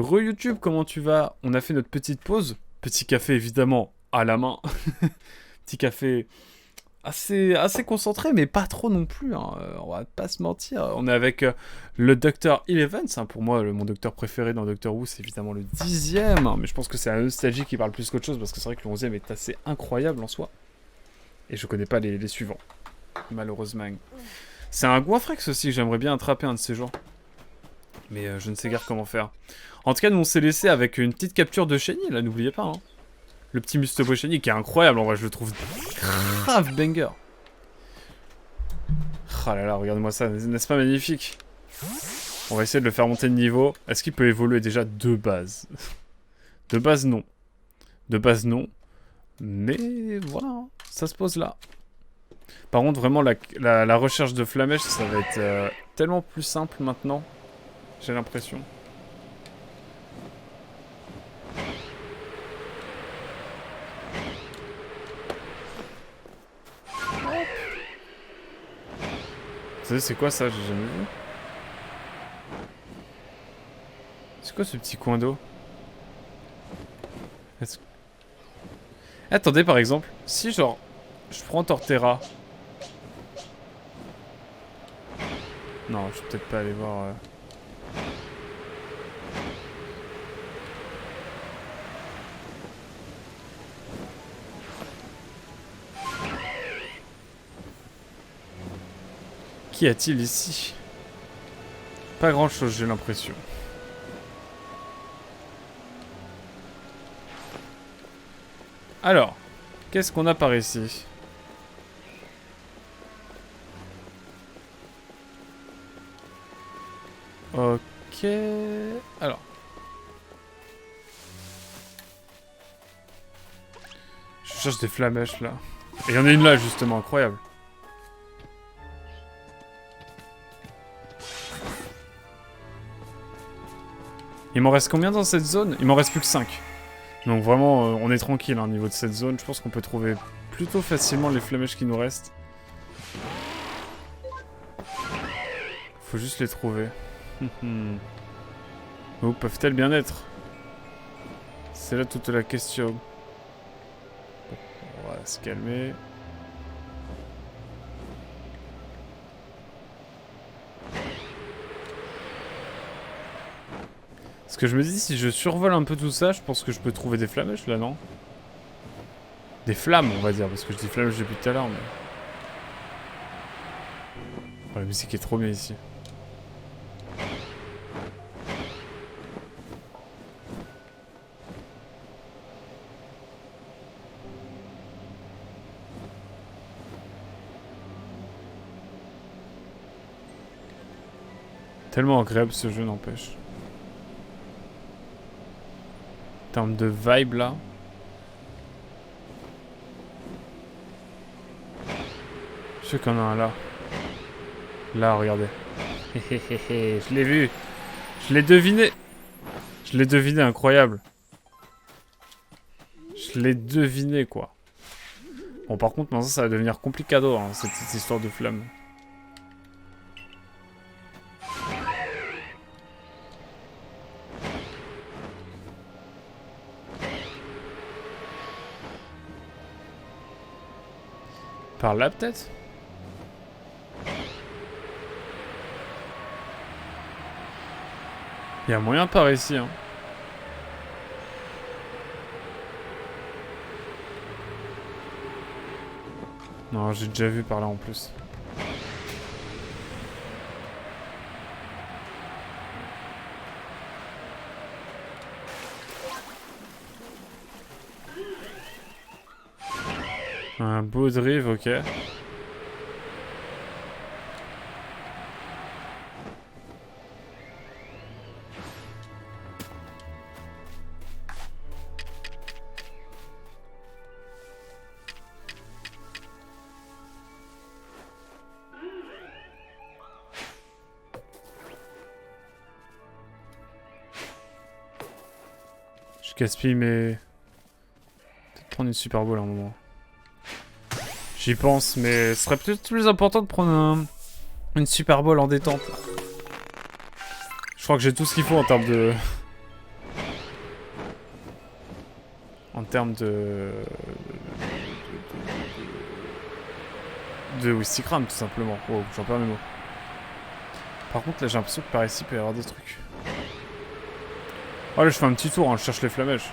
Re-YouTube, comment tu vas? On a fait notre petite pause. Petit café, évidemment, à la main. Petit café assez concentré, mais pas trop non plus, hein. On va pas se mentir. On est avec le Docteur Elevens. Hein. Pour moi, mon docteur préféré dans Doctor Who, c'est évidemment le 10e. Hein, mais je pense que c'est la nostalgie qui parle plus qu'autre chose, parce que c'est vrai que le 11e est assez incroyable en soi. Et je connais pas les suivants, malheureusement. C'est un Goinfrex aussi que j'aimerais bien attraper un de ces jours. Mais je ne sais guère comment faire. En tout cas, nous on s'est laissé avec une petite capture de Shiny, là, n'oubliez pas. Hein. Le petit Mustobo Shiny qui est incroyable, en vrai, je le trouve grave banger. Ah là là, regarde-moi ça, n'est-ce pas magnifique? On va essayer de le faire monter de niveau. Est-ce qu'il peut évoluer déjà de base? De base, non. De base, non. Mais voilà, hein, ça se pose là. Par contre, vraiment, la recherche de Flamèche, ça va être tellement plus simple maintenant. J'ai l'impression. Vous savez, c'est quoi ça? J'ai jamais vu. C'est quoi ce petit coin d'eau? Attendez, par exemple, si genre, je prends Torterra. Non, je vais peut-être pas aller voir... Qu'y a-t-il ici? Pas grand-chose, j'ai l'impression. Alors, qu'est-ce qu'on a par ici? Ok... Alors... Je cherche des flamèches, là. Et il y en a une là, justement, incroyable. Il m'en reste combien dans cette zone? Il m'en reste plus que 5. Donc vraiment, on est tranquille hein, au niveau de cette zone. Je pense qu'on peut trouver plutôt facilement les flamèches qui nous restent. Faut juste les trouver. Où peuvent-elles bien être? C'est là toute la question. Bon, on va se calmer. Parce que je me dis, si je survole un peu tout ça, je pense que je peux trouver des flamèches là, non? Des flammes, on va dire, parce que je dis flamèches depuis tout à l'heure, mais... Oh, la musique est trop bien ici. Tellement agréable ce jeu, n'empêche. En termes de vibe là. Je sais qu'on a un là. Là, regardez. Je l'ai vu. Je l'ai deviné. Je l'ai deviné, incroyable. Je l'ai deviné, quoi. Bon, par contre, maintenant, ça va devenir complicado, hein, cette histoire de flamme. Par là, peut-être? Il y a moyen par ici, hein. Non, j'ai déjà vu par là en plus. Un beau drive, ok. Je gaspille mes... Peut-être prendre une Super Bowl à un moment. J'y pense, mais ce serait peut-être plus important de prendre une Super Bowl en détente. Je crois que j'ai tout ce qu'il faut en termes En termes de Wistikram, tout simplement. Oh, j'en perds mes mots. Par contre, là, j'ai l'impression que par ici, il peut y avoir des trucs. Oh, là, je fais un petit tour, hein, je cherche les flamèches.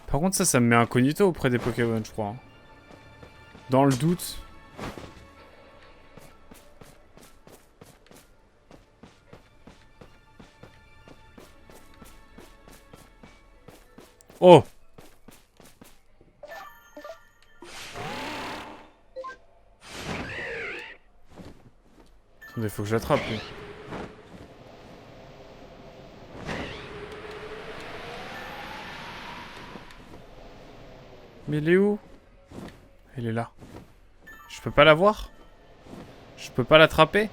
Par contre, ça me met incognito auprès des Pokémon, je crois. Dans le doute. Oh! Attendez, faut que j'attrape, lui. Mais il est où? Il est là. Je peux pas la voir? Je peux pas l'attraper?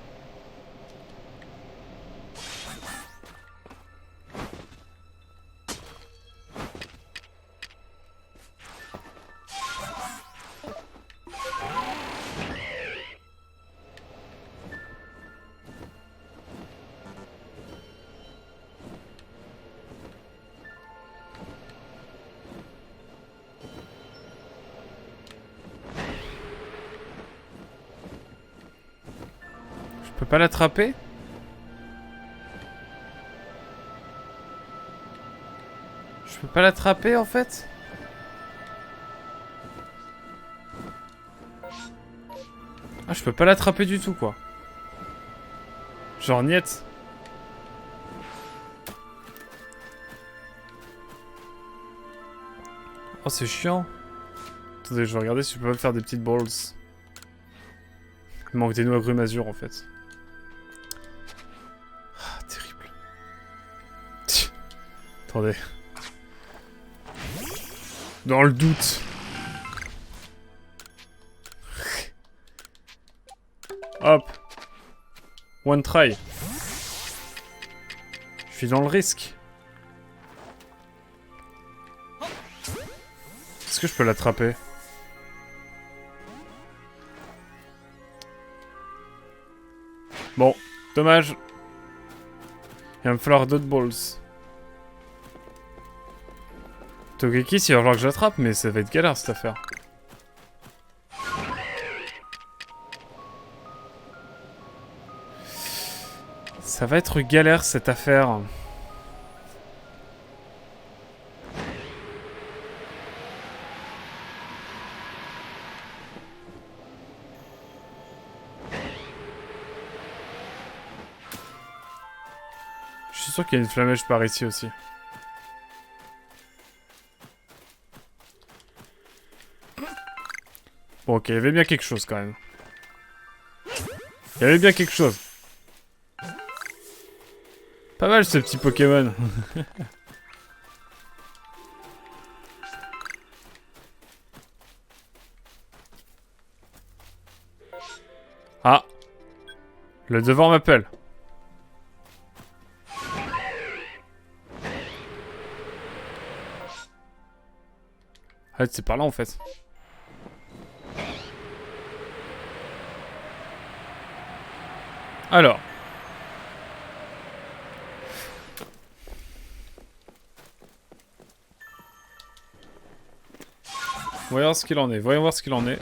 Je peux pas l'attraper? Je peux pas l'attraper en fait? Ah, je peux pas l'attraper du tout quoi. Genre niette. Oh, c'est chiant. Attendez, je vais regarder si je peux pas me faire des petites balls. Il manque des noix agrumes en fait. Ah, terrible. Attendez. Dans le doute. Hop. One try. Je suis dans le risque. Est-ce que je peux l'attraper? Bon, dommage. Il va me falloir d'autres balls. Togekis, il va falloir que je l'attrape, mais ça va être galère cette affaire. Ça va être galère cette affaire. Je suis sûr qu'il y a une flamèche par ici aussi. Bon, ok, il y avait bien quelque chose quand même. Il y avait bien quelque chose. Pas mal ce petit Pokémon. Ah. Le devant m'appelle. Ah, c'est par là en fait. Alors. Voyons voir ce qu'il en est. Voyons voir ce qu'il en est.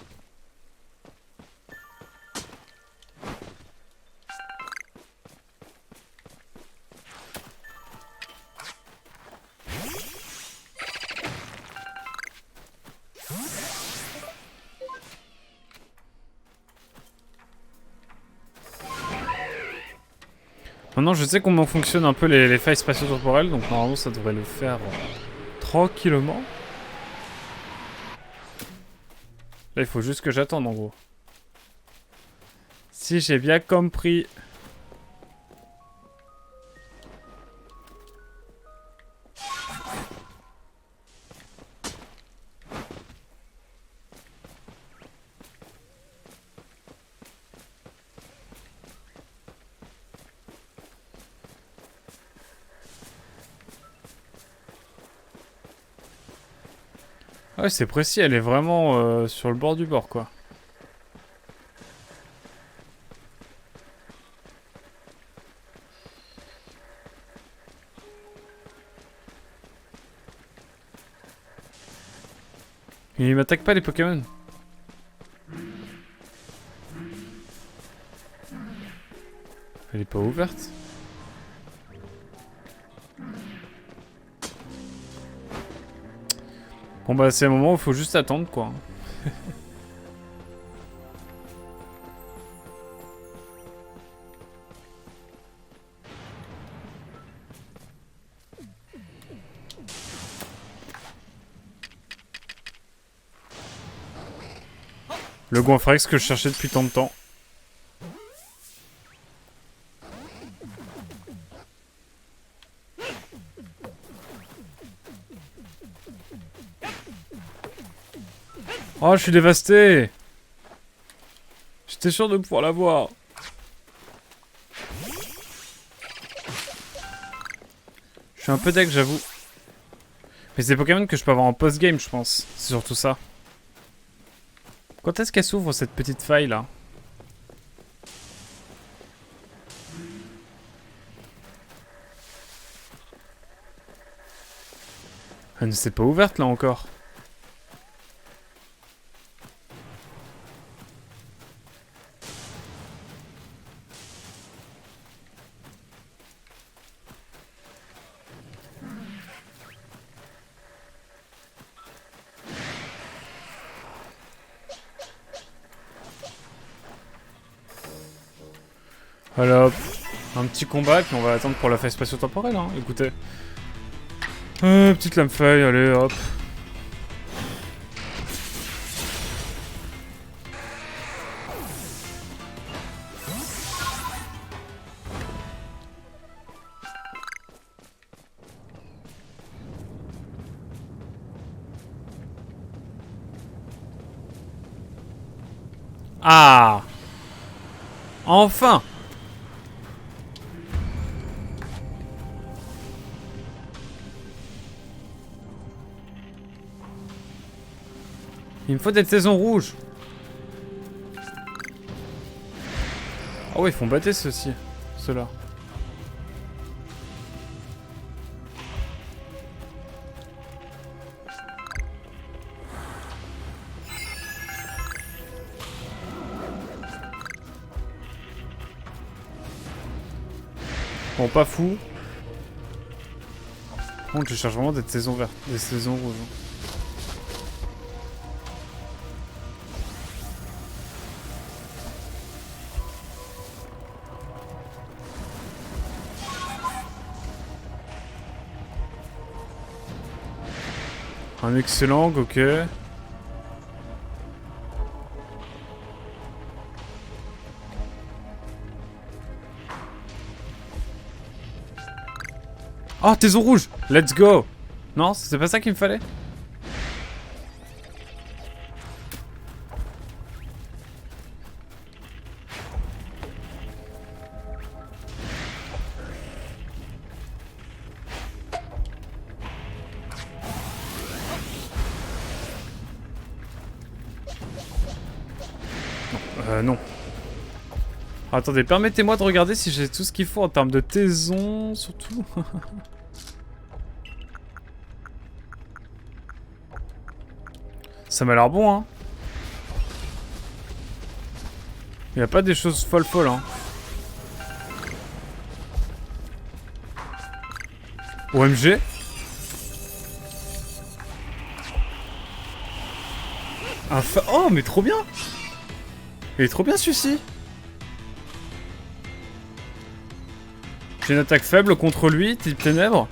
Maintenant, je sais comment fonctionnent un peu les failles spatio-temporelles, donc normalement ça devrait le faire tranquillement. Là, il faut juste que j'attende en gros. Si j'ai bien compris. Ouais, c'est précis, elle est vraiment sur le bord du bord, quoi. Mais il m'attaque pas les Pokémon. Elle est pas ouverte. Bon bah c'est un moment où il faut juste attendre quoi. Le Goinfrex que je cherchais depuis tant de temps. Oh, je suis dévasté. J'étais sûr de pouvoir l'avoir. Je suis un peu deck, j'avoue. Mais c'est des Pokémon que je peux avoir en post-game, je pense. C'est surtout ça. Quand est-ce qu'elle s'ouvre, cette petite faille, là? Elle ne s'est pas ouverte, là, encore. Voilà, hop. Un petit combat, puis on va attendre pour la phase spatio-temporelle, hein, écoutez. Petite lame feuille, allez, hop. Ah! Enfin! Il me faut des saisons rouges. Ah ouais, ils font battre ceux-ci. Ceux-là. Bon, pas fou. Par contre, je cherche vraiment des saisons vertes, des saisons rouges. Un excellent, ok. Oh, saison rouge! Let's go! Non, c'est pas ça qu'il me fallait? Non. Attendez, permettez-moi de regarder si j'ai tout ce qu'il faut en termes de taison, surtout. Ça m'a l'air bon, hein. Il a pas des choses folles, hein. OMG. Oh, mais trop bien. Il est trop bien celui-ci. J'ai une attaque faible contre lui, type ténèbres.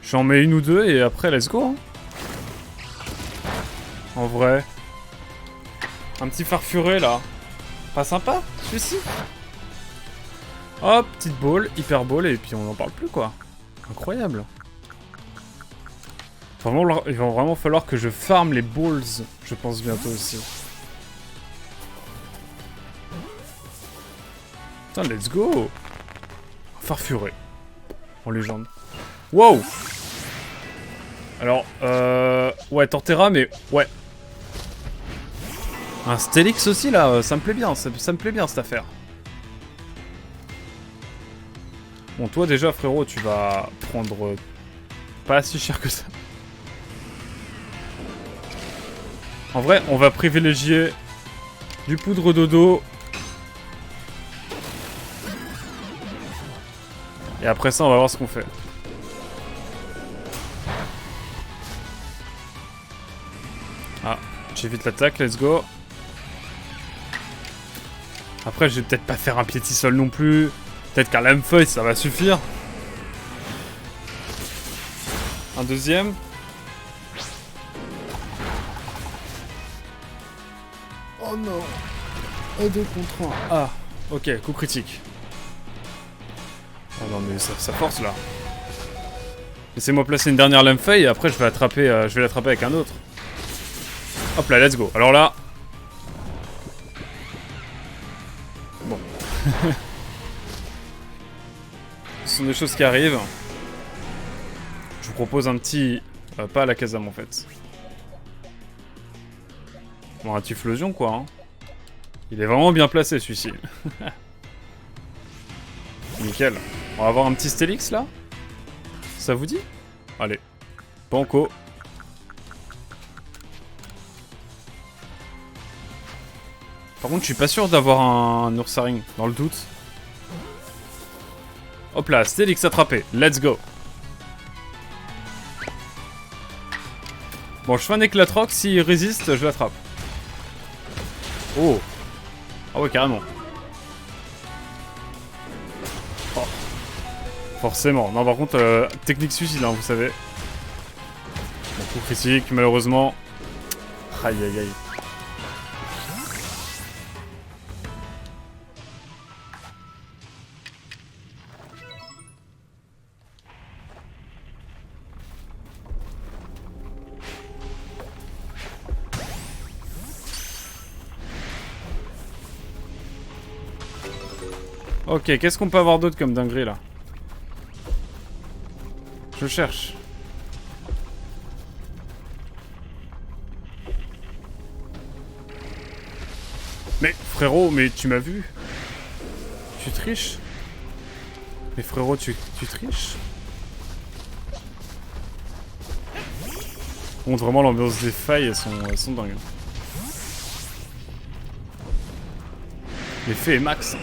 J'en mets une ou deux et après, let's go, hein. En vrai. Un petit farfuré, là. Pas sympa, celui-ci. Hop, petite ball, hyper ball, et puis on n'en parle plus, quoi. Incroyable. Vraiment, il va vraiment falloir que je farm les balls, je pense, bientôt aussi. Putain, let's go. Farfuré. En légende. Wow. Alors, ouais, Torterra, mais... Ouais. Un Steelix aussi, là, ça me plaît bien, ça me plaît bien, cette affaire. Bon, toi, déjà, frérot, tu vas prendre... pas si cher que ça. En vrai, on va privilégier du poudre dodo. Et après ça, on va voir ce qu'on fait. Ah, j'évite l'attaque, let's go. Après, je vais peut-être pas faire un piétisol non plus. Peut-être qu'un lame-feuille, ça va suffire. Un deuxième. Oh non. Un 2 contre 1. Ah, ok, coup critique. Oh non, mais ça force là. Laissez-moi placer une dernière lame-feuille et après je vais l'attraper avec un autre. Hop là, let's go. Alors là... Bon. Ce sont des choses qui arrivent. Je vous propose un petit... pas à la Kazam en fait. Bon, un Typhlosion quoi. Hein. Il est vraiment bien placé celui-ci. Nickel. On va avoir un petit Stélix là. Ça vous dit? Allez. Banco. Par contre, je suis pas sûr d'avoir un Ursaring, dans le doute. Hop là, Stélix attrapé. Let's go. Bon, je fais un éclatroc. S'il résiste, je l'attrape. Oh. Ah ouais, carrément. Oh. Forcément. Non, par contre, technique suicide, hein, vous savez. Bon, coup critique, malheureusement. Aïe, aïe, aïe. Ok, qu'est-ce qu'on peut avoir d'autre comme dinguerie là? Je cherche. Mais frérot, mais tu m'as vu? Tu triches? Mais frérot, tu triches? Bon, vraiment l'ambiance des failles, elles sont dingues. L'effet est max.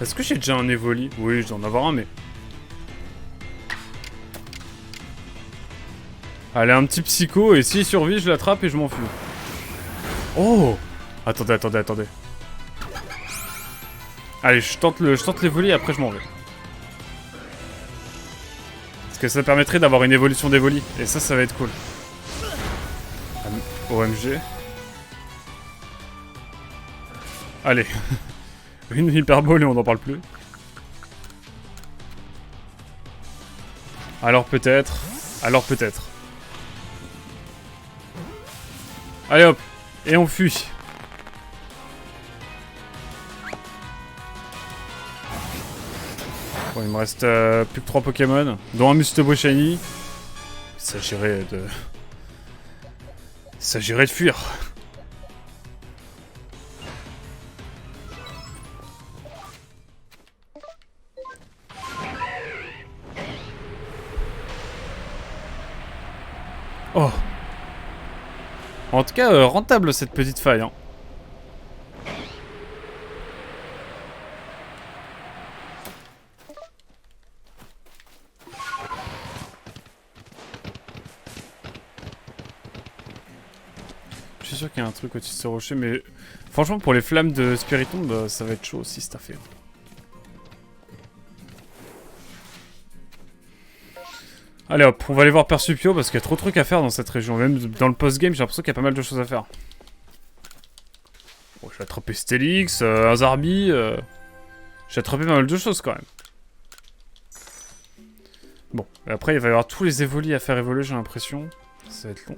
Est-ce que j'ai déjà un Evoli? Oui, je dois en avoir un, mais... Allez, un petit psycho, et s'il survit, je l'attrape et je m'enfuis. Oh! Attendez, attendez, attendez. Allez, je tente l'Evoli et après je m'en vais. Parce que ça permettrait d'avoir une évolution d'Evoli. Et ça va être cool. OMG. Allez. Une hyperbole et on n'en parle plus. Alors peut-être. Alors peut-être. Allez hop. Et on fuit. Bon, il me reste plus que 3 Pokémon. Dont un Mustobo Shiny. Il s'agirait de fuir. Oh. En tout cas, rentable cette petite faille. Hein. Je suis sûr qu'il y a un truc au-dessus de ce rocher, mais franchement, pour les flammes de Spiritomb, ça va être chaud aussi cette affaire. Allez hop, on va aller voir Persupio parce qu'il y a trop de trucs à faire dans cette région. Même dans le post-game, j'ai l'impression qu'il y a pas mal de choses à faire. Bon, j'ai attrapé Stélix, un Zarbi. J'ai attrapé pas mal de choses quand même. Bon, et après il va y avoir tous les évolis à faire évoluer, j'ai l'impression. Ça va être long.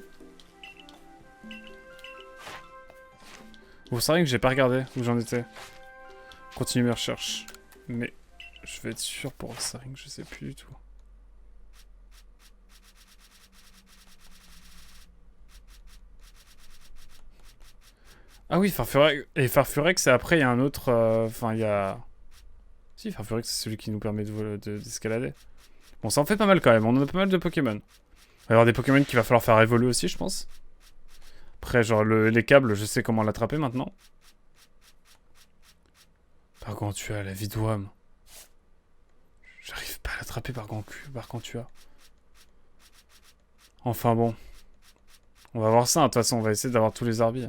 Vous savez que j'ai pas regardé où j'en étais. Continue mes recherches. Mais je vais être sûr pour le Saring, je sais plus du tout. Ah oui, Farfurex. Et Farfurex, c'est après, il y a un autre... Enfin, il y a... Si, Farfurex, c'est celui qui nous permet d'escalader. Bon, ça en fait pas mal quand même. On en a pas mal de Pokémon. Il va y avoir des Pokémon qu'il va falloir faire évoluer aussi, je pense. Après, genre, les câbles, je sais comment l'attraper maintenant. Par Gargantua, la vie d'Ouam. J'arrive pas à l'attraper par Gargantua. Enfin bon. On va voir ça, de toute façon, on va essayer d'avoir tous les arbis.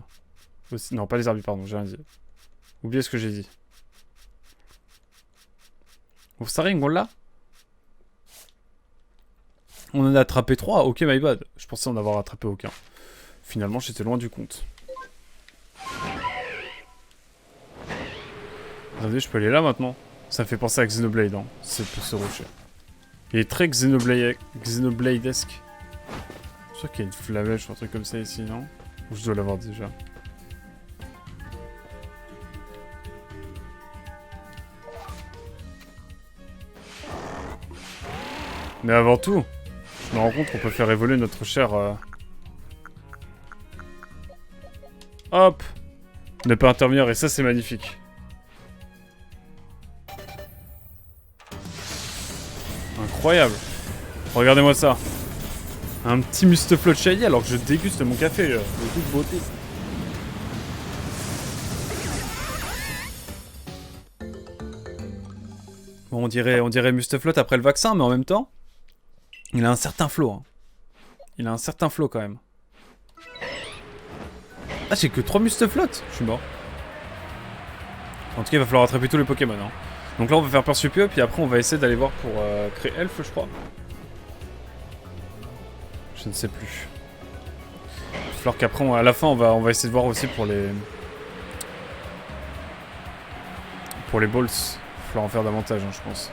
Aussi... Non, pas les arbis, pardon, j'ai rien dit. Oubliez ce que j'ai dit. Wolfstaring, on l'a? On en a attrapé 3, ok, my bad. Je pensais en avoir attrapé aucun. Finalement, j'étais loin du compte. Attendez, je peux aller là maintenant. Ça me fait penser à Xenoblade, hein. C'est pour ce rocher. Il est très Xenoblade-esque. Je suis sûr qu'il y a une flamèche ou un truc comme ça ici, non? Ou je dois l'avoir déjà. Mais avant tout, je me rends compte qu'on peut faire évoluer notre cher... Hop! Ne pas intervenir, et ça c'est magnifique. Incroyable. Regardez-moi ça. Un petit Mustaflot shiny alors que je déguste mon café de toute beauté. Bon, on dirait Mustaflot après le vaccin, mais en même temps, il a un certain flow. Hein. Il a un certain flow quand même. Ah, j'ai que 3 Mustaflot. Je suis mort. En tout cas, il va falloir attraper tous les Pokémon. Hein. Donc là, on va faire Persupieux, puis après, on va essayer d'aller voir pour créer Elf, je crois. Je ne sais plus. Il va falloir qu'après, à la fin, on va essayer de voir aussi pour les... Pour les balls. Il va falloir en faire davantage, hein, je pense.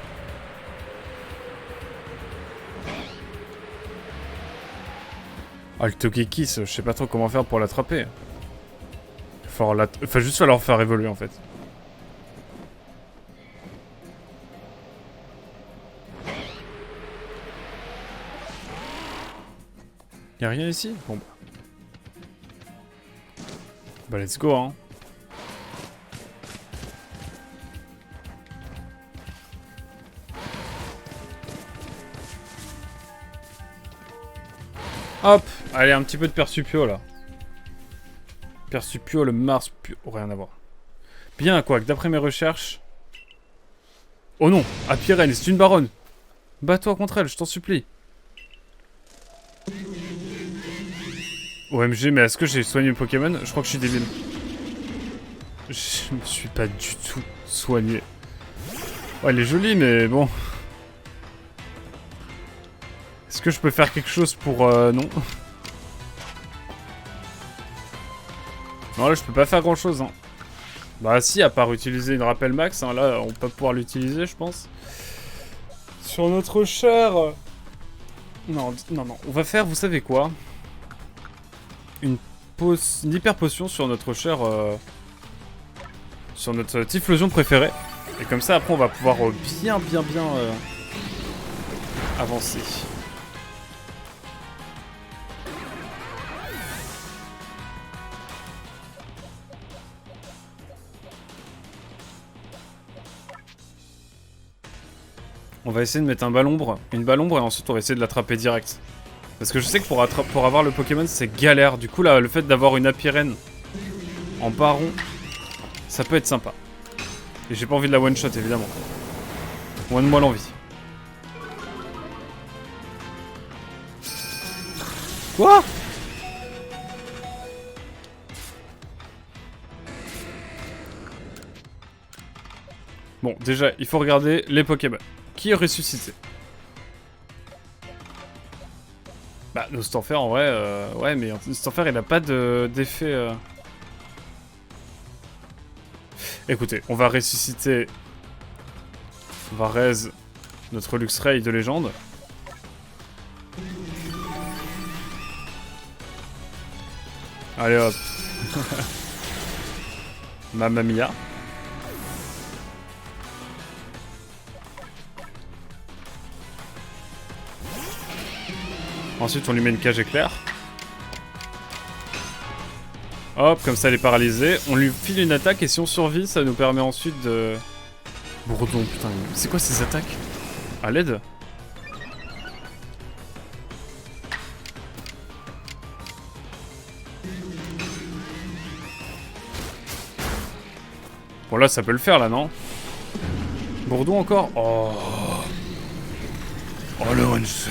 Ah, le Togekiss, je sais pas trop comment faire pour l'attraper. Enfin, juste falloir faire évoluer, en fait. Y'a rien ici? Bon bah. Bah let's go hein. Hop! Allez, un petit peu de Persupio là. Persupio, le Marspio. Oh, rien à voir. Bien quoi, d'après mes recherches... Oh non! Apirène, c'est une baronne! Bats-toi contre elle, je t'en supplie. OMG, mais est-ce que j'ai soigné le Pokémon? Je crois que je suis débile. Je me suis pas du tout soigné. Ouais, elle est jolie, mais bon. Est-ce que je peux faire quelque chose pour... non. Non, là, je peux pas faire grand-chose, hein. Bah si, à part utiliser une rappel max, hein, là, on peut pouvoir l'utiliser, je pense. Sur notre cher... Non, non, non. On va faire, vous savez quoi? Une hyper potion sur notre cher... sur notre Typhlosion préféré. Et comme ça, après, on va pouvoir bien avancer. On va essayer de mettre une balle-ombre, et ensuite on va essayer de l'attraper direct. Parce que je sais que pour avoir le Pokémon, c'est galère. Du coup, là, le fait d'avoir une Apirène en baron, ça peut être sympa. Et j'ai pas envie de la one-shot, évidemment. One-moi l'envie. Quoi? Bon, déjà, il faut regarder les Pokémon. Qui est ressuscité? Bah, Nostanfer, en vrai, ouais, mais Nostanfer, il a pas d'effet... Écoutez, on va ressusciter... On va raise notre Luxray de légende. Allez hop. Mamma mia. Ensuite, on lui met une cage éclair. Hop, comme ça, elle est paralysée. On lui file une attaque et si on survit, ça nous permet ensuite de... Bourdon, putain. C'est quoi ces attaques? À l'aide? Bon, là, ça peut le faire, là, non? Bourdon encore? Oh. Oh, le one-shot.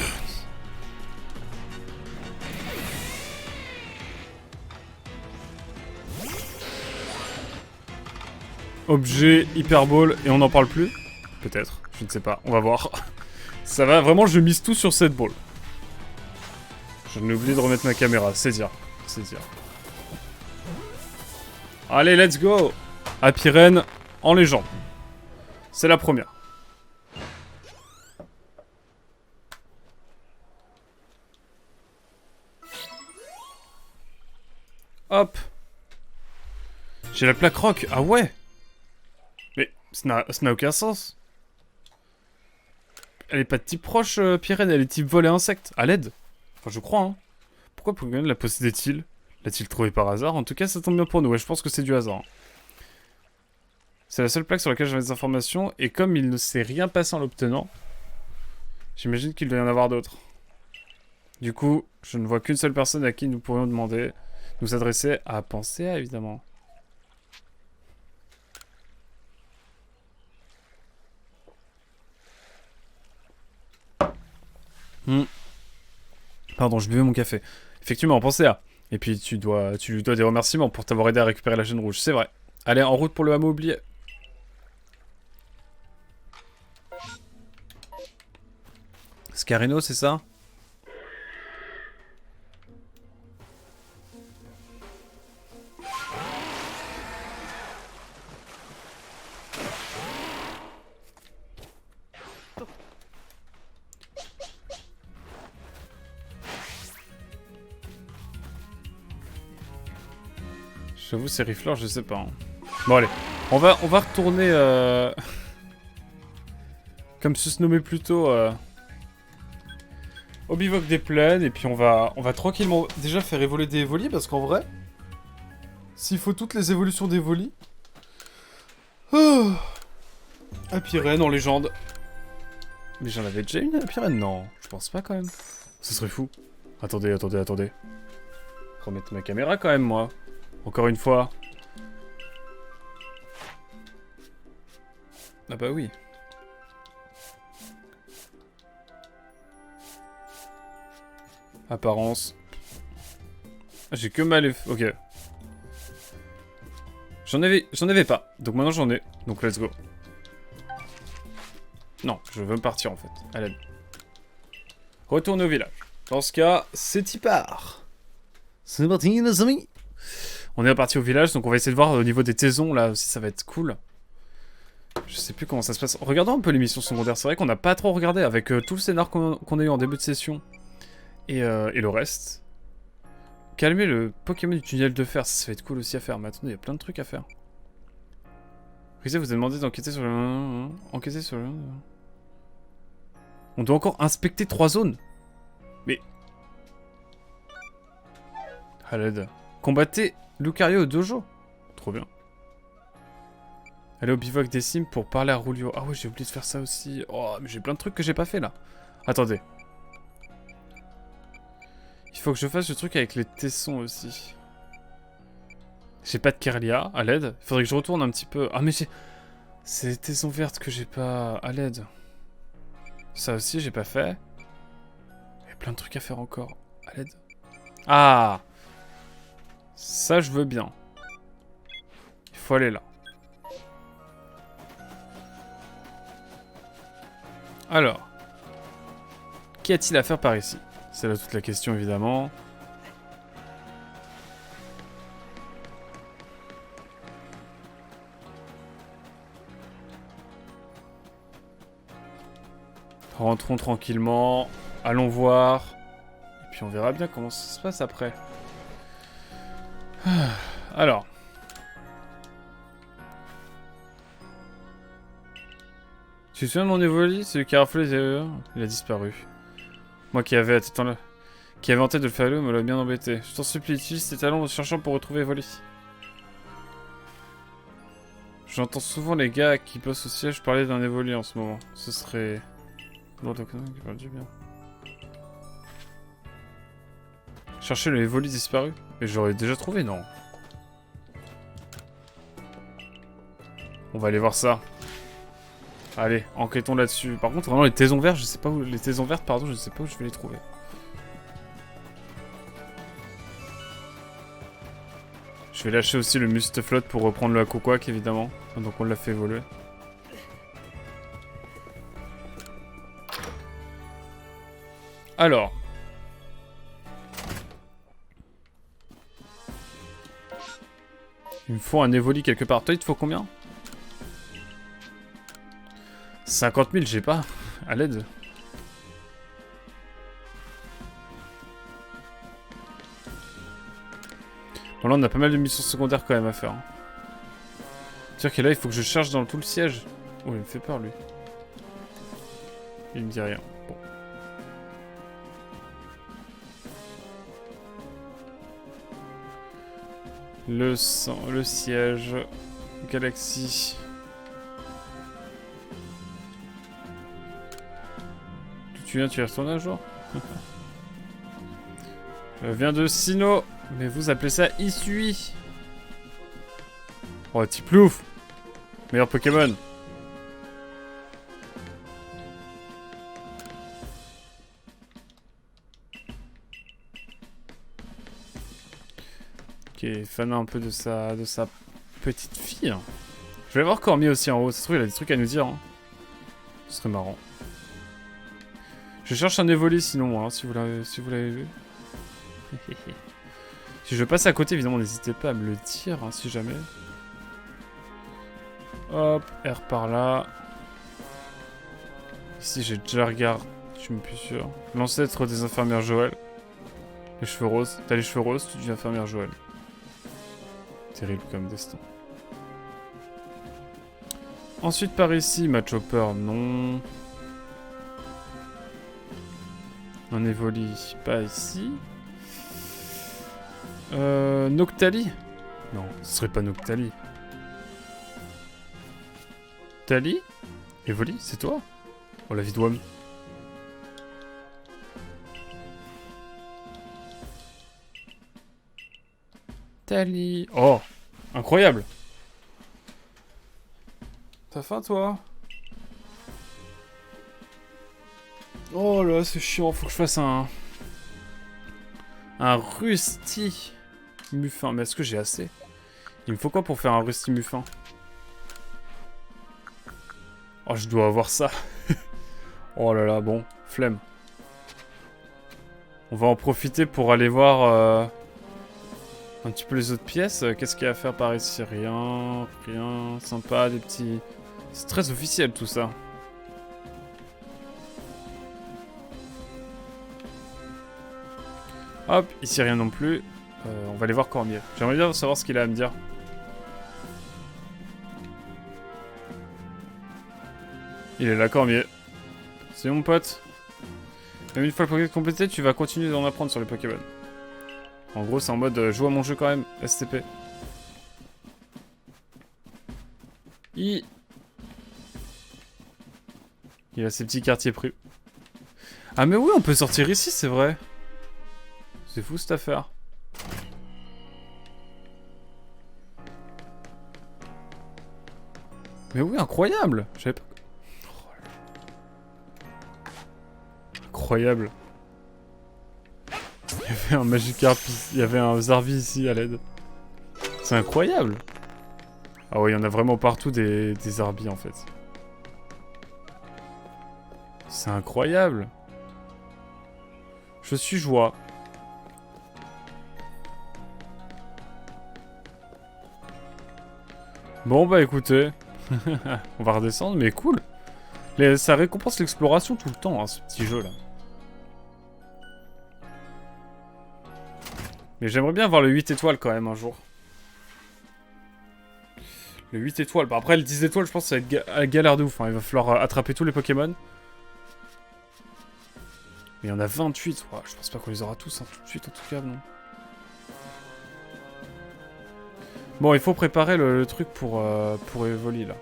Objet, hyperbole, et on n'en parle plus? Peut-être, je ne sais pas, on va voir. Ça va, vraiment, je mise tout sur cette ball. J'en ai oublié de remettre ma caméra, c'est dire. C'est dire. Allez, let's go! Happy Reign en légende. C'est la première. Hop. J'ai la plaque rock. Ah ouais. Mais ça n'a aucun sens. Elle est pas de type proche, Pyrénées, elle est type vol et insecte. À l'aide. Enfin, je crois, hein. Pourquoi Pokémon la possédait-il? L'a-t-il trouvé par hasard? En tout cas, ça tombe bien pour nous. Ouais, je pense que c'est du hasard. C'est la seule plaque sur laquelle j'avais des informations. Et comme il ne s'est rien passé en l'obtenant, j'imagine qu'il doit y en avoir d'autres. Du coup, je ne vois qu'une seule personne à qui nous pourrions demander, nous adresser à Pensea, évidemment. Pardon, je buvais mon café. Effectivement, Pensea. Et puis tu lui dois des remerciements pour t'avoir aidé à récupérer la chaîne rouge, c'est vrai. Allez, en route pour le hameau oublié. Scarino, c'est ça? J'avoue, c'est rifleur, je sais pas. Hein. Bon, allez. On va retourner... Comme se nommer plus tôt... Au bivouac des plaines. Et puis on va tranquillement déjà faire évoluer des Evoli. Parce qu'en vrai... S'il faut toutes les évolutions d'Evoli... Oh. Happy Reign en légende. Mais j'en avais déjà une Happy Reign? Non, je pense pas quand même. Ce serait fou. Attendez. Remettre ma caméra quand même, moi. Encore une fois. Ah bah oui. Apparence. J'ai que mal... Ok. J'en avais pas. Donc maintenant j'en ai. Donc let's go. Non, je veux partir en fait. Allez. Retourner au village. Dans ce cas, c'est y part. C'est parti les amis. On est reparti au village, donc on va essayer de voir au niveau des taisons, là aussi ça va être cool. Je sais plus comment ça se passe. Regardons un peu les missions secondaires. C'est vrai qu'on n'a pas trop regardé avec tout le scénar qu'on a eu en début de session. Et le reste. Calmer le Pokémon du tunnel de fer, ça va être cool aussi à faire. Mais attendez, il y a plein de trucs à faire. Risa vous a demandé d'enquêter sur le... Enquêter sur le... On doit encore inspecter 3 zones. Mais... À l'aide. Combattez Lucario au dojo. Trop bien. Allez au bivouac des Sims pour parler à Rulio. Ah ouais, j'ai oublié de faire ça aussi. Oh, mais j'ai plein de trucs que j'ai pas fait là. Attendez. Il faut que je fasse le truc avec les tessons aussi. J'ai pas de Kerlia, à l'aide. Il faudrait que je retourne un petit peu. Ah mais j'ai... C'est les tessons vertes que j'ai pas... À l'aide. Ça aussi, j'ai pas fait. Il y a plein de trucs à faire encore. À l'aide. Ah! Ça, je veux bien. Il faut aller là. Alors. Qu'y a-t-il à faire par ici? C'est là toute la question, évidemment. Rentrons tranquillement. Allons voir. Et puis on verra bien comment ça se passe après. Alors. Tu te souviens de mon Evoli? Celui qui a raflé les erreurs? Il a disparu. Moi qui avais en tête de le faire me l'a bien embêté. Je t'en supplie, utilise tes talents en cherchant pour retrouver Evoli. J'entends souvent les gars qui bossent au siège parler d'un Evoli en ce moment. Ce serait... Lord O'Connor qui parle du bien. Chercher le Evoli disparu? Et j'aurais déjà trouvé, non? On va aller voir ça. Allez, enquêtons là-dessus. Par contre, vraiment, les taisons vertes, je sais pas où... Les taisons vertes, pardon, je sais pas où je vais les trouver. Je vais lâcher aussi le Mustaflot pour reprendre le Hakoquac, évidemment. Donc on l'a fait évoluer. Alors. Il me faut un Evoli quelque part. Toi, il te faut combien? 50 000, j'ai pas. À l'aide. Bon, là, on a pas mal de missions secondaires quand même à faire. C'est-à-dire que là, il faut que je cherche dans tout le siège. Oh, il me fait peur, lui. Il me dit rien. Bon. Le siège. Galaxie. Tu viens, tu y retournes un jour. Je viens de Sinnoh. Mais vous appelez ça Isui. Oh, Tiplouf. Meilleur Pokémon. Ok, fan un peu de sa petite fille. Je vais voir Cormier aussi en haut. Ça se trouve, il a des trucs à nous dire. Hein. Ce serait marrant. Je cherche un Evoli sinon, hein, si vous l'avez vu. Si je passe à côté, évidemment, n'hésitez pas à me le dire, hein, si jamais. Hop, R par là. Ici, j'ai déjà regardé, je suis même plus sûr. L'ancêtre des infirmières Joël. Les cheveux roses. T'as les cheveux roses, tu deviens infirmière Joël. Terrible comme destin. Ensuite, par ici, Machopper, non. Un Evoli, pas ici. Noctali? Non, ce serait pas Noctali. Tali? Evoli, c'est toi? Oh la vie de Wam. Tali. Oh, incroyable. T'as faim toi? Oh là, c'est chiant, faut que je fasse un Rusty Muffin. Mais est-ce que j'ai assez? Il me faut quoi pour faire un Rusty Muffin? Oh, je dois avoir ça. Oh là là, bon, flemme. On va en profiter pour aller voir un petit peu les autres pièces. Qu'est-ce qu'il y a à faire par ici? Rien, rien, sympa, des petits... C'est très officiel tout ça. Hop, ici rien non plus. On va aller voir Cormier. J'aimerais bien savoir ce qu'il a à me dire. Il est là, Cormier. C'est mon pote. Même une fois le Pokémon complété, tu vas continuer d'en apprendre sur les Pokémon. En gros, c'est en mode joue à mon jeu quand même, STP. Il a ses petits quartiers pris. Ah mais oui, on peut sortir ici, c'est vrai. C'est fou cette affaire. Mais oui, incroyable. J'avais pas... Incroyable. Il y avait un Magikarp ici, il y avait un Zarvi ici à l'aide. C'est incroyable. Ah ouais, il y en a vraiment partout des Zarbi en fait. C'est incroyable. Je suis joie. Bon bah écoutez, on va redescendre, mais cool. Ça récompense l'exploration tout le temps, hein, ce petit jeu là. Mais j'aimerais bien avoir le 8 étoiles quand même un jour. Le 8 étoiles, bah après le 10 étoiles je pense que ça va être galère de ouf, hein. Il va falloir attraper tous les Pokémon. Mais il y en a 28, ouais, je pense pas qu'on les aura tous hein, tout de suite en tout cas, non. Bon, il faut préparer le truc pour Evoli, là.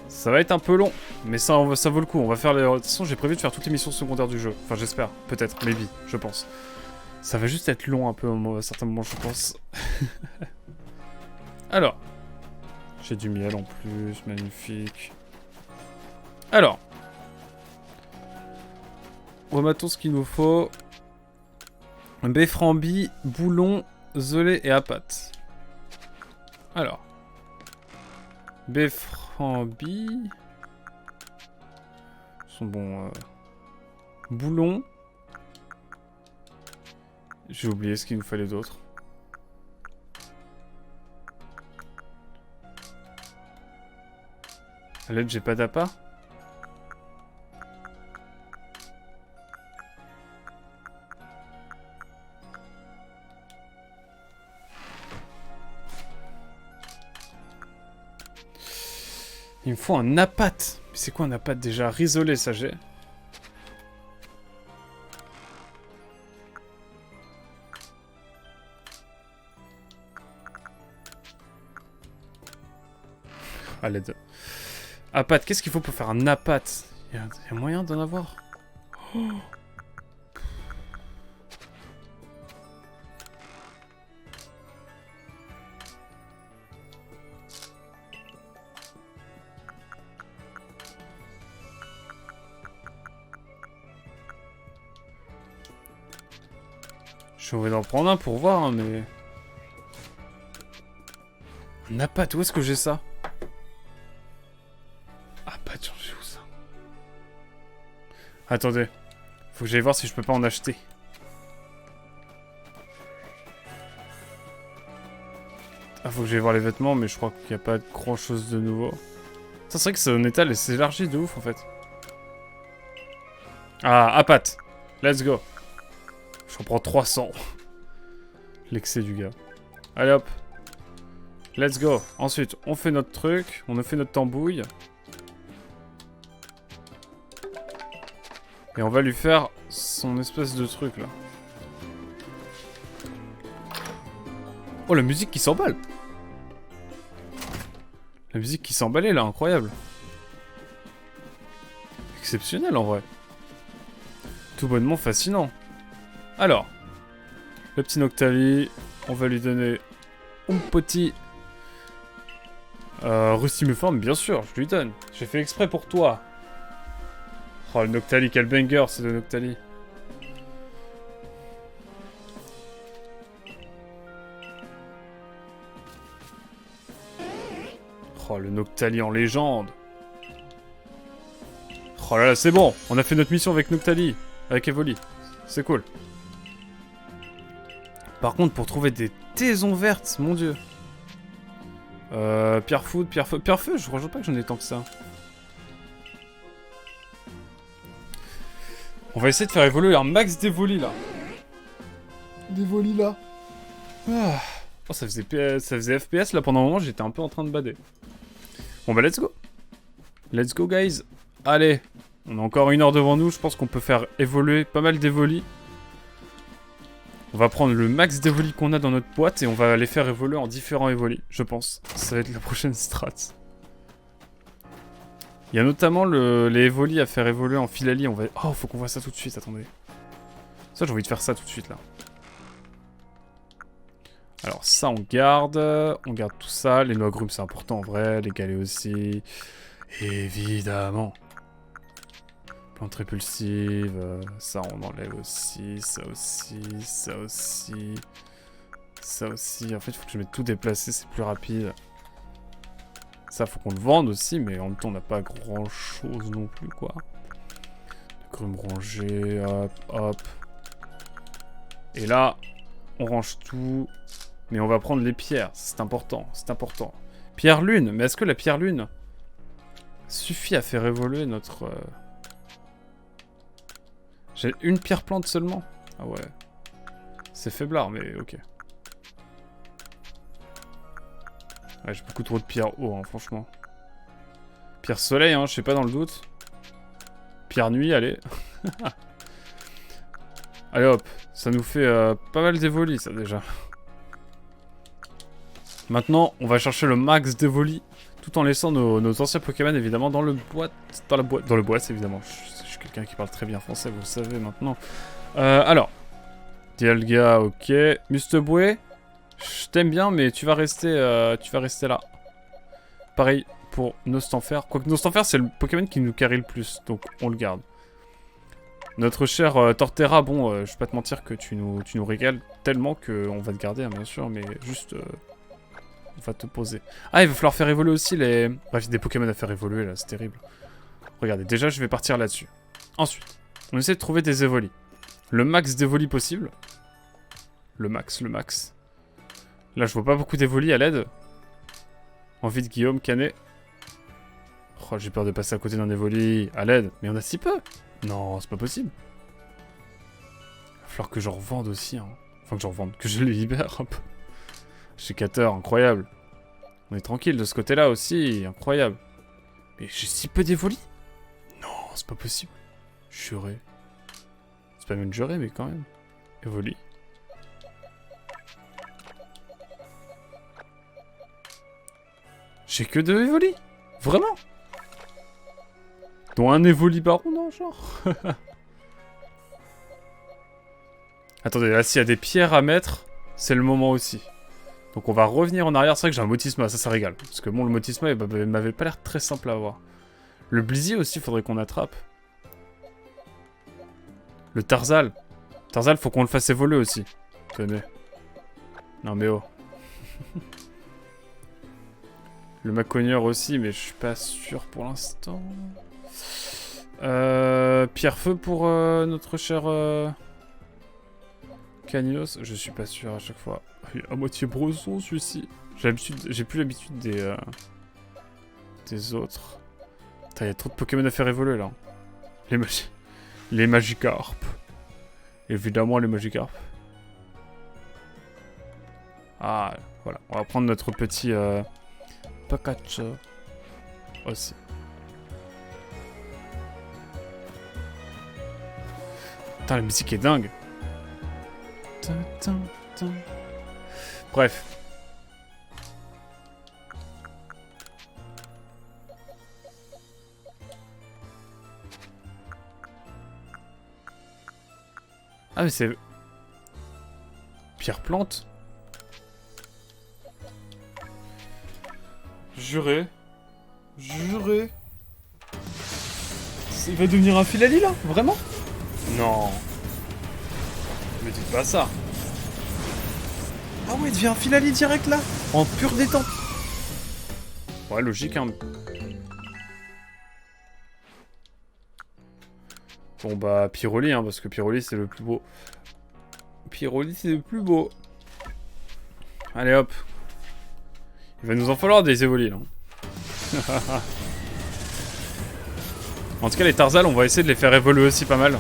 Ça va être un peu long, mais ça vaut le coup. On va faire les... De toute façon, j'ai prévu de faire toutes les missions secondaires du jeu. Enfin, j'espère. Peut-être. Maybe. Je pense. Ça va juste être long un peu à certains moments, je pense. Alors. J'ai du miel en plus, magnifique. Alors. Remettons ce qu'il nous faut. Béframbi, boulon, zelé et apat. Alors. Béframbi. Ils sont bons. Boulon. J'ai oublié ce qu'il nous fallait d'autre. À l'aide, j'ai pas d'appât. Il me faut un appât. Mais c'est quoi un appât déjà? Risolé, ça j'ai. À l'aide. Appât, qu'est-ce qu'il faut pour faire un appât? Il y a moyen d'en avoir? Oh. J'ai envie d'en prendre un pour voir, hein, mais... Un appât, où est-ce que j'ai ça? Appât, j'ai où ça? Attendez. Faut que j'aille voir si je peux pas en acheter. Ah, faut que j'aille voir les vêtements, mais je crois qu'il n'y a pas grand chose de nouveau. Ça, c'est vrai que son étal s'élargit de ouf, en fait. Ah, appât. Let's go. J'en prends 300. L'excès du gars. Allez hop. Let's go. Ensuite, on fait notre truc. On a fait notre tambouille. Et on va lui faire son espèce de truc, là. Oh, la musique qui s'emballe. La musique qui s'emballait, là. Incroyable. Exceptionnel, en vrai. Tout bonnement fascinant. Alors. Le petit Noctali. On va lui donner un petit... Rustimuforme, bien sûr, je lui donne. J'ai fait exprès pour toi. Oh, le Noctali, quel banger, c'est le Noctali. Oh, le Noctali en légende. Oh là là, c'est bon. On a fait notre mission avec Noctali. Avec Evoli. C'est cool. Par contre, pour trouver des taisons vertes, mon dieu. Pierre foudre, pierre feu. Pierre feu, je crois pas que j'en ai tant que ça. On va essayer de faire évoluer un max d'Evoli là. D'Evoli là. Ah. Oh, ça faisait FPS là pendant un moment, j'étais un peu en train de bader. Bon bah let's go. Let's go guys. Allez. On a encore 1 heure devant nous, je pense qu'on peut faire évoluer pas mal d'Evoli. On va prendre le max d'Evoli qu'on a dans notre boîte et on va les faire évoluer en différents Evoli, je pense. Ça va être la prochaine strat. Il y a notamment les Evoli à faire évoluer en Filali. On va... Oh, faut qu'on voit ça tout de suite, attendez. Ça, j'ai envie de faire ça tout de suite, là. Alors, ça, on garde. On garde tout ça. Les noix agrumes, c'est important, en vrai. Les galets aussi. Évidemment. Plante répulsive. Ça, on enlève aussi. Ça aussi. Ça aussi. Ça aussi. En fait, il faut que je mette tout déplacé. C'est plus rapide. Ça, faut qu'on le vende aussi, mais en même temps, on n'a pas grand-chose non plus, quoi. Grumes rangées, hop, hop. Et là, on range tout. Mais on va prendre les pierres, c'est important, c'est important. Pierre lune, mais est-ce que la pierre lune suffit à faire évoluer notre... J'ai une pierre plante seulement? Ah ouais. C'est faiblard, mais ok. Ouais, j'ai beaucoup trop de pierres eau, hein, franchement. Pierre soleil, hein, je sais pas dans le doute. Pierre nuit, allez. Allez hop, ça nous fait pas mal d'évolis, ça déjà. Maintenant, on va chercher le max d'évolis, tout en laissant nos anciens Pokémon évidemment dans le boîte, dans le boîte évidemment. Je suis quelqu'un qui parle très bien français, vous le savez maintenant. Alors, Dialga, ok. Musteboué, je t'aime bien, mais tu vas rester là. Pareil pour Nostanfer. Quoique Nostanfer, c'est le Pokémon qui nous carry le plus, donc on le garde. Notre cher Torterra, bon, je vais pas te mentir que tu nous régales tellement qu'on va te garder, hein, bien sûr, mais juste... on va te poser. Ah, il va falloir faire évoluer aussi les... Bref, il y a des Pokémon à faire évoluer, là, c'est terrible. Regardez, déjà, je vais partir là-dessus. Ensuite, on essaie de trouver des évolis. Le max d'évolis possible. Le max. Là, je vois pas beaucoup d'évolis à l'aide. Envie de Guillaume, Canet. Oh, j'ai peur de passer à côté d'un évoli. À l'aide. Mais on a si peu. Non, c'est pas possible. Il va falloir que j'en revende aussi. Hein. Enfin, que j'en revende. Que je les libère un peu. Sécateur, incroyable. On est tranquille de ce côté-là aussi. Incroyable. Mais j'ai si peu d'évolis. Non, c'est pas possible. Juré. C'est pas même juré, mais quand même. Évoli. J'ai que 2 évolis. Vraiment? Dont un évoli baron, non, genre. Attendez, là, s'il y a des pierres à mettre, c'est le moment aussi. Donc on va revenir en arrière. C'est vrai que j'ai un Motisma, ça régale. Parce que bon, le Motisma, il m'avait pas l'air très simple à avoir. Le Blizzy aussi, faudrait qu'on attrape. Le Tarzal. Tarzal, faut qu'on le fasse évoluer aussi. Tenez. Non mais oh. Le Maconieur aussi, mais je suis pas sûr pour l'instant. Pierre-feu pour notre cher Cagnos. Je suis pas sûr à chaque fois. Il est à moitié bresson celui-ci. J'ai plus l'habitude des autres. Putain, il y a trop de Pokémon à faire évoluer là. Les Magikarp. Évidemment les Magikarp. Ah, voilà. On va prendre notre petit Pikachu aussi. Putain, la musique est dingue. Bref. Ah mais c'est... Pierre plante. Juré. Juré. Il va devenir un Filali là? Vraiment? Non. Me dites pas ça. Ah ouais, il devient un Filali direct là? En pure détente. Ouais, logique hein. Bon bah, Pyroli hein, parce que Pyroli c'est le plus beau. Pyroli c'est le plus beau. Allez hop. Il va nous en falloir des évolis là. En tout cas les Tarzal on va essayer de les faire évoluer aussi pas mal.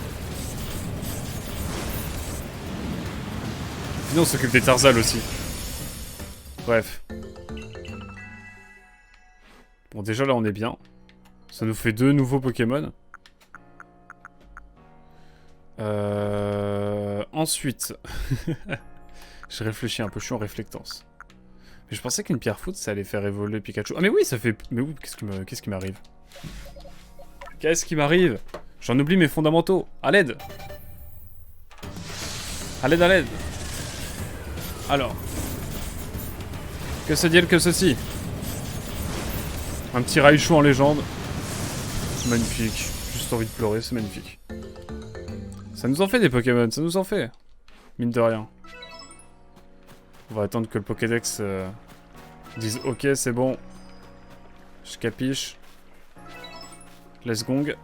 Sinon on s'occupe des Tarzal aussi. Bref. Bon déjà là on est bien. Ça nous fait 2 nouveaux Pokémon. Ensuite. Je réfléchis un peu, je suis en réflectance. Mais je pensais qu'une pierre foot ça allait faire évoluer Pikachu. Ah mais oui ça fait... Mais oui qu'est-ce qui m'arrive? Qu'est-ce qui m'arrive? J'en oublie mes fondamentaux. À l'aide. À l'aide, à l'aide. Alors. Que se dit-il que ceci? Un petit Raichu en légende. C'est magnifique. Juste envie de pleurer, c'est magnifique. Ça nous en fait des Pokémon, ça nous en fait. Mine de rien. On va attendre que le Pokédex dise ok, c'est bon. Je capiche. Let's gong.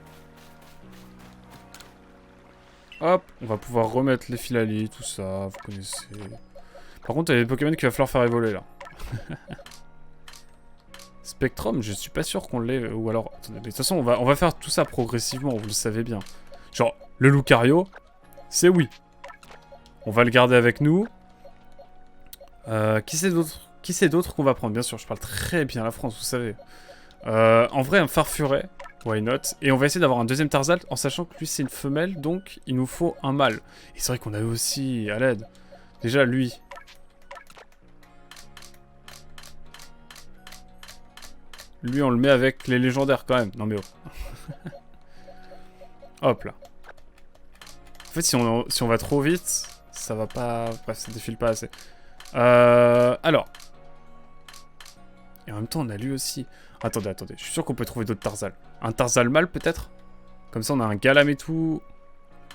Hop, on va pouvoir remettre les Filali, tout ça, vous connaissez. Par contre, il y a des Pokémon qu'il va falloir faire évoluer là. Spectrum, je suis pas sûr qu'on l'ait, ou alors... Attendez, de toute façon, on va faire tout ça progressivement, vous le savez bien. Genre, le Lucario, c'est oui. On va le garder avec nous. Qui c'est d'autre qu'on va prendre? Bien sûr, je parle très bien la France, vous savez. En vrai, un Farfuret, why not? Et on va essayer d'avoir un deuxième Tarzal, en sachant que lui c'est une femelle, donc il nous faut un mâle. Et c'est vrai qu'on avait aussi, à l'aide, déjà lui. Lui, on le met avec les légendaires quand même. Non mais oh. Hop là. En fait, si on va trop vite, ça va pas... Bref, ça défile pas assez. Alors. Et en même temps, on a lui aussi. Attendez, attendez. Je suis sûr qu'on peut trouver d'autres Tarzal. Un Tarzal mâle, peut-être? Comme ça, on a un Galam et tout.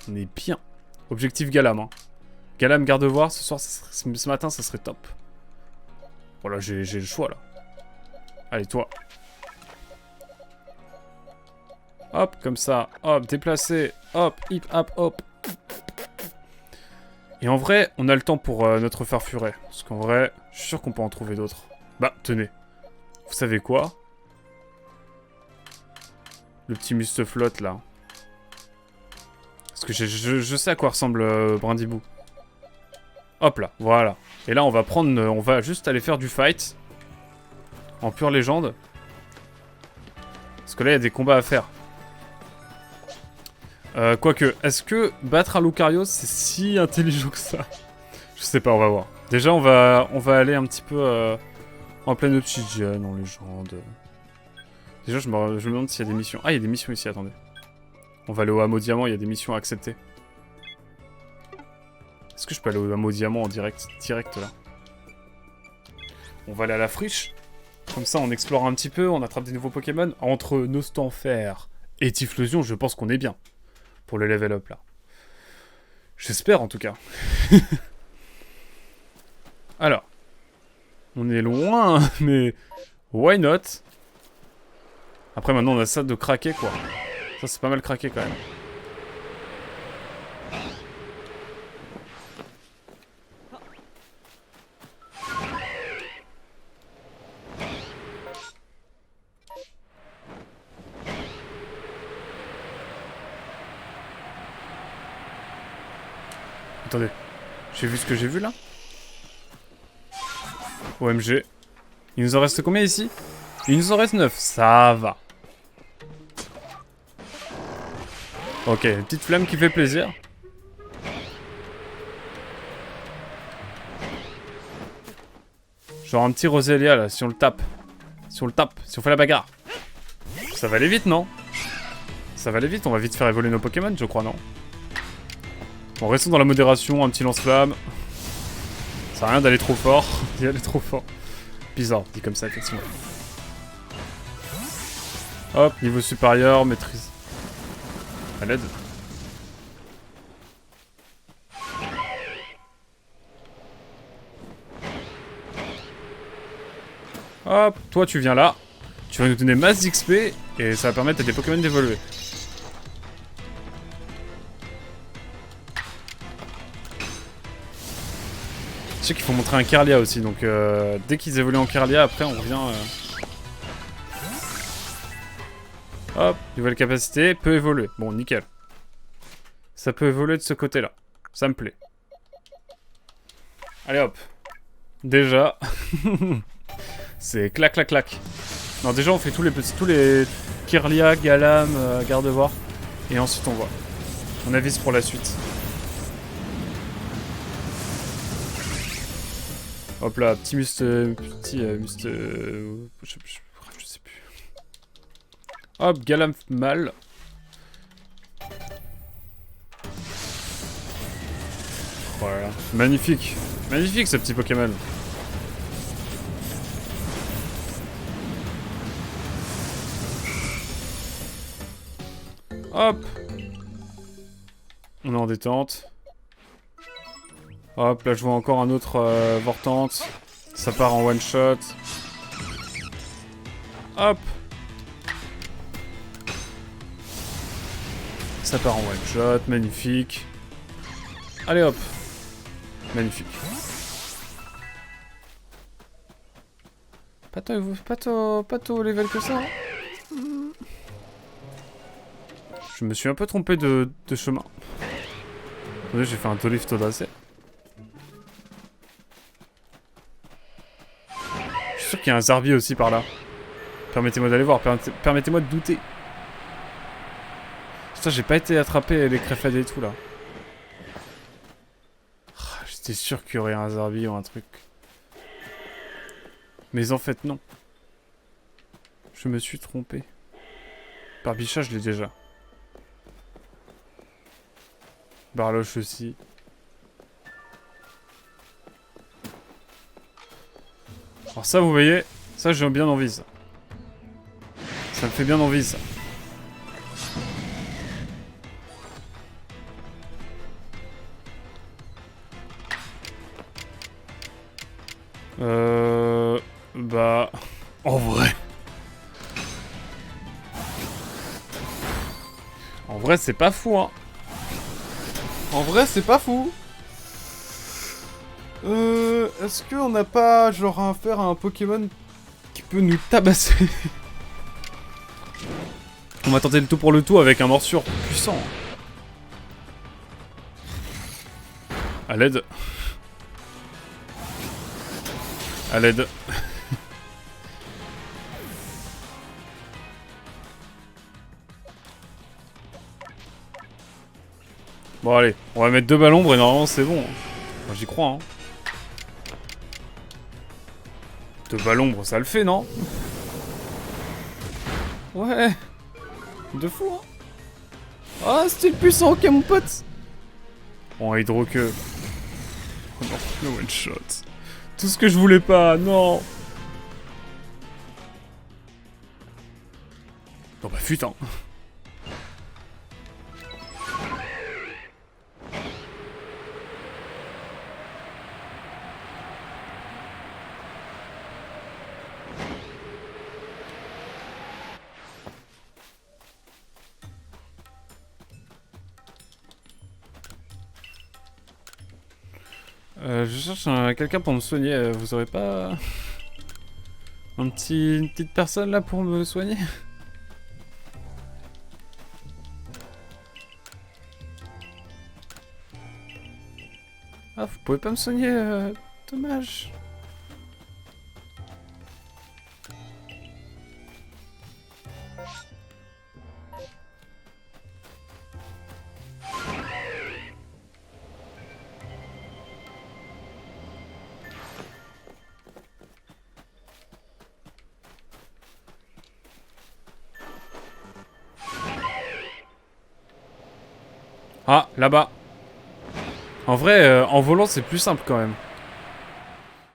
On est bien. Objectif Galam, hein. Galam garde-voir, ce soir, ce matin, ça serait top. Voilà, j'ai le choix, là. Allez, toi. Hop, comme ça. Hop, déplacé. Hop, hip, hop, hop. Et en vrai, on a le temps pour notre farfuret. Parce qu'en vrai, je suis sûr qu'on peut en trouver d'autres. Bah, tenez. Vous savez quoi? Le petit musteflotte, là. Parce que je sais à quoi ressemble Brindibou. Hop là, voilà. Et là, on va prendre... on va juste aller faire du fight. En pure légende. Parce que là, il y a des combats à faire. Quoique, est-ce que battre un Lucario, c'est si intelligent que ça? Je sais pas, on va voir. Déjà, on va aller un petit peu en pleine obsidienne, en légende. Déjà, je me demande s'il y a des missions. Ah, il y a des missions ici, attendez. On va aller au hameau diamant, il y a des missions à accepter. Est-ce que je peux aller au hameau diamant en direct là? On va aller à la friche. Comme ça, on explore un petit peu, on attrape des nouveaux Pokémon. Entre Nostanfer et Typhlosion, je pense qu'on est bien. Pour le level up, là. J'espère, en tout cas. Alors. On est loin, mais... Why not? Après, maintenant, on a ça de craquer, quoi. Ça, c'est pas mal craqué, quand même. Attendez. J'ai vu ce que j'ai vu, là? OMG. Il nous en reste combien, ici? Il nous en reste 9. Ça va. Ok, une petite flamme qui fait plaisir. Genre un petit Roselia, là, si on le tape. Si on le tape, si on fait la bagarre. Ça va aller vite, non? Ça va aller vite, on va vite faire évoluer nos Pokémon, je crois, non? Bon, restons dans la modération, un petit lance-flamme. Ça sert à rien d'aller trop fort. D'y aller trop fort. Bizarre, dit comme ça, effectivement. Hop, niveau supérieur, maîtrise. À l'aide. Hop, toi tu viens là. Tu vas nous donner masse d'XP et ça va permettre à des Pokémon d'évoluer. Je sais qu'il faut montrer un Kirlia aussi, donc dès qu'ils évoluent en Kirlia, après on revient... Hop, nouvelle capacité, peut évoluer. Bon, nickel. Ça peut évoluer de ce côté-là. Ça me plaît. Allez hop. Déjà. C'est clac clac clac. Non, déjà on fait tous les Kirlia, Galam, Gardevoir. Et ensuite on voit. On avise pour la suite. Hop là, petit must... je sais plus. Hop, Galam mal. Voilà. Magnifique. Magnifique ce petit Pokémon. Hop. On est en détente. Hop, là je vois encore un autre Vortante. Ça part en one shot. Hop. Ça part en one shot, magnifique. Allez hop. Magnifique. Pas tant level que ça. Hein. Je me suis un peu trompé de chemin. Attendez, j'ai fait un Tolift audacieux. Je suis sûr qu'il y a un Zarbi aussi par là. Permettez-moi d'aller voir, permettez-moi de douter. Putain, j'ai pas été attrapé les Crefades et tout là. J'étais sûr qu'il y aurait un Zarbi ou un truc. Mais en fait, non. Je me suis trompé. Barbicha, je l'ai déjà. Barloche aussi. Alors ça, vous voyez, ça j'ai bien envie, ça. Ça me fait bien envie, ça. Bah... En vrai... En vrai, c'est pas fou, hein. En vrai, c'est pas fou. Est-ce qu'on n'a pas, genre, affaire à un Pokémon qui peut nous tabasser? On va tenter le tout pour le tout avec un morsure puissant. À l'aide. À l'aide. Bon allez, on va mettre 2 balles ombre et normalement c'est bon. Moi j'y crois, hein. 2 balles ombre, ça le fait, non? Ouais. De fou, hein. Ah, style puissant, ok mon pote. Bon, hydro que... Oh non, le one shot. Tout ce que je voulais pas, non. Oh bah putain. Je cherche quelqu'un pour me soigner. Vous aurez pas... une petite personne là pour me soigner? Ah, vous pouvez pas me soigner, dommage. Ah, là-bas. En vrai, en volant, c'est plus simple quand même.